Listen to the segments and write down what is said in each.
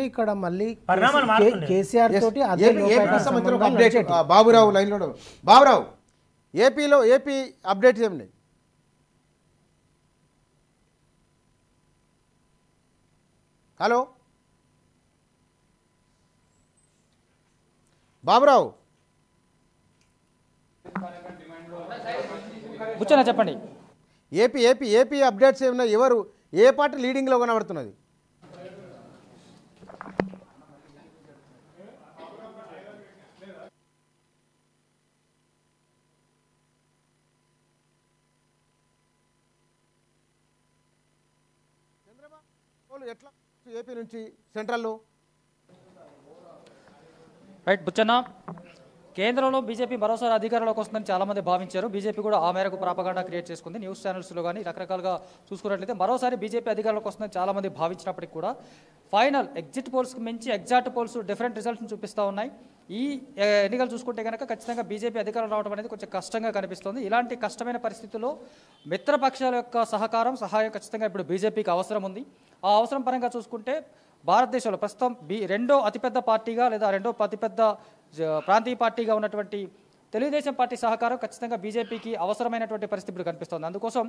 ఇక్కడ మళ్ళీ పరిణామాలు మారుతున్నాయి. కేసీఆర్ తోటి అదే ఏపీ లోపాయకార సంబంధించిన ఒక సంబంధాలు అప్డేట్ నడిచేటి. బాబురావు లైన్లో బాబురావు ఏపీ అప్డేట్స్ ఏమి హలో బాబురావు కూర్చొని చెప్పండి. ఏపీ అప్డేట్స్ ఏమన్నా ఎవరు ఏ పార్టీ లీడింగ్లో కనబడుతున్నది? చంద్రబాబు ఎట్లా ఏపీ నుంచి సెంట్రల్లో రైట్ బుచ్చన్న, కేంద్రంలో బీజేపీ మరోసారి అధికారంలోకి వస్తుందని చాలామంది భావించారు. బీజేపీ కూడా ఆ మేరకు ప్రాపగాండా క్రియేట్ చేసుకుంది. న్యూస్ ఛానల్స్లో కానీ రకరకాలుగా చూసుకున్నట్లయితే మరోసారి బీజేపీ అధికారంలోకి వస్తుందని చాలామంది భావించినప్పటికీ కూడా ఫైనల్ ఎగ్జిట్ పోల్స్కి మించి ఎగ్జాక్ట్ పోల్స్ డిఫరెంట్ రిజల్ట్స్ని చూపిస్తూ ఉన్నాయి. ఈ ఎన్నికలు చూసుకుంటే కనుక ఖచ్చితంగా బీజేపీ అధికారం రావడం అనేది కొంచెం కష్టంగా కనిపిస్తుంది. ఇలాంటి కష్టమైన పరిస్థితుల్లో మిత్రపక్షాల యొక్క సహాయం ఖచ్చితంగా ఇప్పుడు బీజేపీకి అవసరం ఉంది. ఆ అవసరం పరంగా చూసుకుంటే భారతదేశంలో ప్రస్తుతం రెండో అతిపెద్ద పార్టీగా లేదా రెండో అతిపెద్ద ప్రాంతీయ పార్టీగా ఉన్నటువంటి తెలుగుదేశం పార్టీ సహకారం ఖచ్చితంగా బీజేపీకి అవసరమైనటువంటి పరిస్థితి ఇప్పుడు కనిపిస్తుంది. అందుకోసం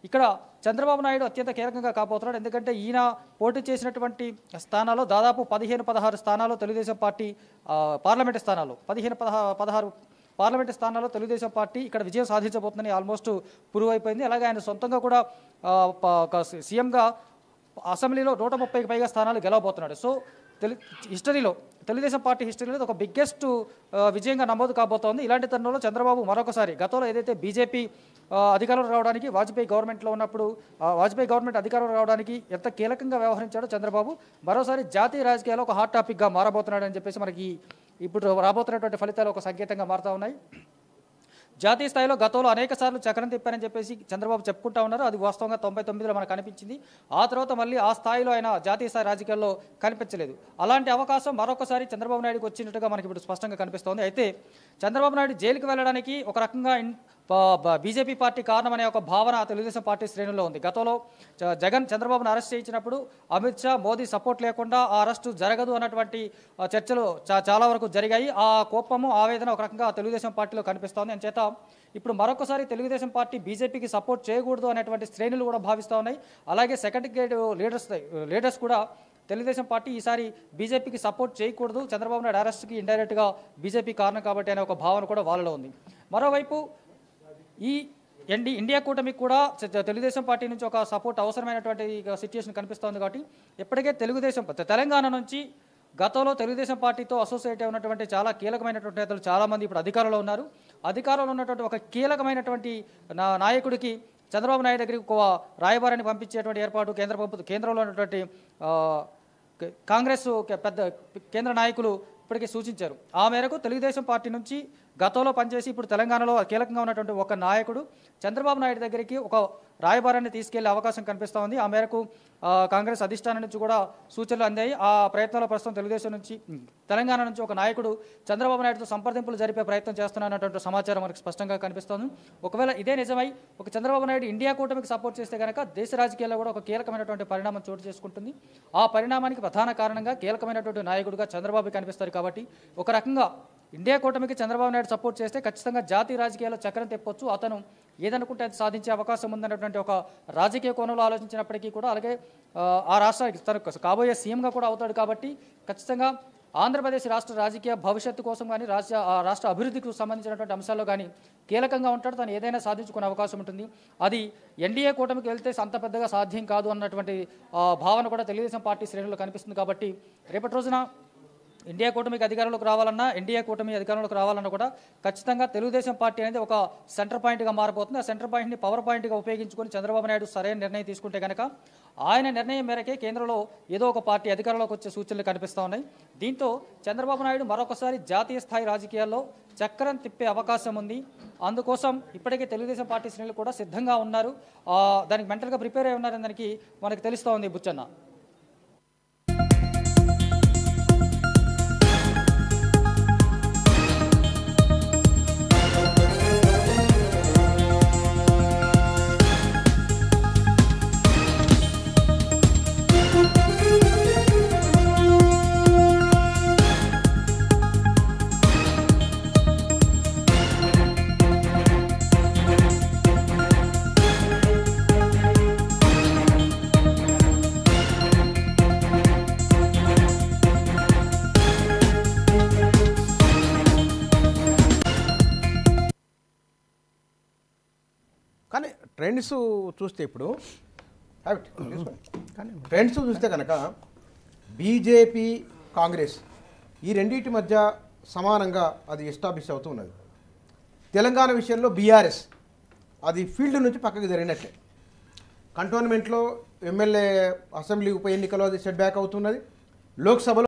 ఇక్కడ చంద్రబాబు నాయుడు అత్యంత కీలకంగా కాబోతున్నాడు. ఎందుకంటే ఈయన పోటీ చేసినటువంటి స్థానాల్లో దాదాపు 15-16 స్థానాల్లో తెలుగుదేశం పార్టీ పార్లమెంటు స్థానాల్లో 15-16 పార్లమెంటు స్థానాల్లో తెలుగుదేశం పార్టీ ఇక్కడ విజయం సాధించబోతుందని ఆల్మోస్ట్ ప్రూవ్ అయిపోయింది. అలాగే ఆయన సొంతంగా కూడా సీఎంగా అసెంబ్లీలో 130కి పైగా స్థానాలు గెలవబోతున్నాడు. సో హిస్టరీలో తెలుగుదేశం పార్టీ హిస్టరీలో ఒక బిగ్గెస్ట్ విజయంగా నమోదు కాబోతోంది. ఇలాంటి తరుణంలో చంద్రబాబు మరొకసారి గతంలో ఏదైతే బీజేపీ అధికారంలో రావడానికి వాజ్పేయి గవర్నమెంట్లో ఉన్నప్పుడు వాజ్పేయి గవర్నమెంట్ అధికారంలో రావడానికి ఎంత కీలకంగా వ్యవహరించాడో చంద్రబాబు మరోసారి జాతీయ రాజకీయాల్లో ఒక హాట్ టాపిక్గా మారబోతున్నాడు అని చెప్పేసి మనకి ఇప్పుడు రాబోతున్నటువంటి ఫలితాలు ఒక సంకేతంగా మారుతూ ఉన్నాయి. జాతీయ స్థాయిలో గతంలో అనేక సార్లు చక్రం తిప్పారని చెప్పేసి చంద్రబాబు చెప్పుకుంటా ఉన్నారు. అది వాస్తవంగా 99లో మనకు కనిపించింది. ఆ తర్వాత మళ్ళీ ఆ స్థాయిలో ఆయన జాతీయ స్థాయి రాజకీయాల్లో కనిపించలేదు. అలాంటి అవకాశం మరొకసారి చంద్రబాబు నాయుడుకి వచ్చినట్టుగా మనకి ఇప్పుడు స్పష్టంగా కనిపిస్తోంది. అయితే చంద్రబాబు నాయుడు జైలుకి వెళ్ళడానికి ఒక రకంగా బీజేపీ పార్టీ కారణమనే ఒక భావన తెలుగుదేశం పార్టీ శ్రేణుల్లో ఉంది. గతంలో జగన్ చంద్రబాబును అరెస్ట్ చేయించినప్పుడు అమిత్ షా మోదీ సపోర్ట్ లేకుండా ఆ అరెస్టు జరగదు అన్నటువంటి చర్చలు చాలా వరకు జరిగాయి. ఆ కోపము ఆవేదన ఒక రకంగా తెలుగుదేశం పార్టీలో కనిపిస్తోంది. అంచేత ఇప్పుడు మరొకసారి తెలుగుదేశం పార్టీ బీజేపీకి సపోర్ట్ చేయకూడదు అనేటువంటి శ్రేణులు కూడా భావిస్తూ ఉన్నాయి. అలాగే సెకండ్ గ్రేడ్ లీడర్స్ కూడా తెలుగుదేశం పార్టీ ఈసారి బీజేపీకి సపోర్ట్ చేయకూడదు, చంద్రబాబు నాయుడు అరెస్ట్కి ఇండైరెక్ట్గా బీజేపీ కారణం కాబట్టి అనే ఒక భావన కూడా వాళ్ళలో ఉంది. మరోవైపు ఈ ఇండియా కూటమికి కూడా తెలుగుదేశం పార్టీ నుంచి ఒక సపోర్ట్ అవసరమైనటువంటి సిచ్యువేషన్ కనిపిస్తోంది. కాబట్టి ఇప్పటికే తెలంగాణ నుంచి గతంలో తెలుగుదేశం పార్టీతో అసోసియేట్ ఉన్నటువంటి చాలా కీలకమైనటువంటి నేతలు చాలామంది ఇప్పుడు అధికారంలో ఉన్నారు. అధికారంలో ఉన్నటువంటి ఒక కీలకమైనటువంటి నాయకుడికి చంద్రబాబు నాయుడు దగ్గరికి ఒక రాయబారాన్ని పంపించేటువంటి ఏర్పాటు కేంద్రంలో ఉన్నటువంటి కాంగ్రెస్ పెద్ద కేంద్ర నాయకులు ఇప్పటికే సూచించారు. ఆ మేరకు తెలుగుదేశం పార్టీ నుంచి గతంలో పనిచేసి ఇప్పుడు తెలంగాణలో కీలకంగా ఉన్నటువంటి ఒక నాయకుడు చంద్రబాబు నాయుడు దగ్గరికి ఒక రాయబారాన్ని తీసుకెళ్లే అవకాశం కనిపిస్తూ ఉంది. ఆ మేరకు కాంగ్రెస్ అధిష్టానం నుంచి కూడా సూచనలు అందాయి. ఆ ప్రయత్నంలో ప్రస్తుతం తెలుగుదేశం నుంచి తెలంగాణ నుంచి ఒక నాయకుడు చంద్రబాబు నాయుడుతో సంప్రదింపులు జరిపే ప్రయత్నం చేస్తున్నటువంటి సమాచారం మనకు స్పష్టంగా కనిపిస్తోంది. ఒకవేళ ఇదే నిజమై ఒక చంద్రబాబు నాయుడు ఇండియా కూటమికి సపోర్ట్ చేస్తే కనుక దేశ రాజకీయాల్లో కూడా ఒక కీలకమైనటువంటి పరిణామం చోటు చేసుకుంటుంది. ఆ పరిణామానికి ప్రధాన కారణంగా కీలకమైనటువంటి నాయకుడిగా చంద్రబాబు కనిపిస్తారు. కాబట్టి ఒక రకంగా ఇండియా కూటమికి చంద్రబాబు నాయుడు సపోర్ట్ చేస్తే ఖచ్చితంగా జాతీయ రాజకీయాల్లో చక్రం తెప్పొచ్చు, అతను ఏదనుకుంటే అది సాధించే అవకాశం ఉందన్నటువంటి ఒక రాజకీయ కోణంలో ఆలోచించినప్పటికీ కూడా అలాగే ఆ రాష్ట్రానికి తను కాబోయే సీఎంగా కూడా అవుతాడు. కాబట్టి ఖచ్చితంగా ఆంధ్రప్రదేశ్ రాష్ట్ర రాజకీయ భవిష్యత్తు కోసం కానీ రాష్ట్ర అభివృద్ధికి సంబంధించినటువంటి అంశాల్లో కానీ కీలకంగా ఉంటాడు. తను ఏదైనా సాధించుకునే అవకాశం ఉంటుంది. అది ఎన్డీఏ కూటమికి వెళ్తే అంత పెద్దగా సాధ్యం కాదు అన్నటువంటి భావన కూడా తెలుగుదేశం పార్టీ శ్రేణుల్లో కనిపిస్తుంది. కాబట్టి రేపటి రోజున ఇండియా కూటమికి అధికారంలోకి రావాలన్నా ఎన్డీఏ కూటమి అధికారంలోకి రావాలన్నా కూడా ఖచ్చితంగా తెలుగుదేశం పార్టీ అనేది ఒక సెంటర్ పాయింట్గా మారిపోతుంది. ఆ సెంటర్ పాయింట్ని పవర్ పాయింట్గా ఉపయోగించుకొని చంద్రబాబు నాయుడు సరైన నిర్ణయం తీసుకుంటే కనుక ఆయన నిర్ణయం మేరకే కేంద్రంలో ఏదో ఒక పార్టీ అధికారంలోకి వచ్చే సూచనలు కనిపిస్తూ ఉన్నాయి. దీంతో చంద్రబాబు నాయుడు మరొకసారి జాతీయ స్థాయి రాజకీయాల్లో చక్రం తిప్పే అవకాశం ఉంది. అందుకోసం ఇప్పటికే తెలుగుదేశం పార్టీ శ్రేణులు కూడా సిద్ధంగా ఉన్నారు, దానికి మెంటల్గా ప్రిపేర్ అయి ఉన్నారని దానికి మనకు తెలుస్తూ ఉంది. బుచ్చన్న. కానీ ట్రెండ్స్ చూస్తే ఇప్పుడు ట్రెండ్స్ చూస్తే కనుక బీజేపీ కాంగ్రెస్ ఈ రెండింటి మధ్య సమానంగా అది ఎస్టాబ్లిష్ అవుతూ ఉన్నది. తెలంగాణ విషయంలో బీఆర్ఎస్ అది ఫీల్డ్ నుంచి పక్కకి జరిగినట్లే. కంటోన్మెంట్లో ఎమ్మెల్యే అసెంబ్లీ ఉప ఎన్నికలో అది సెట్ బ్యాక్ అవుతున్నది. లోక్సభలో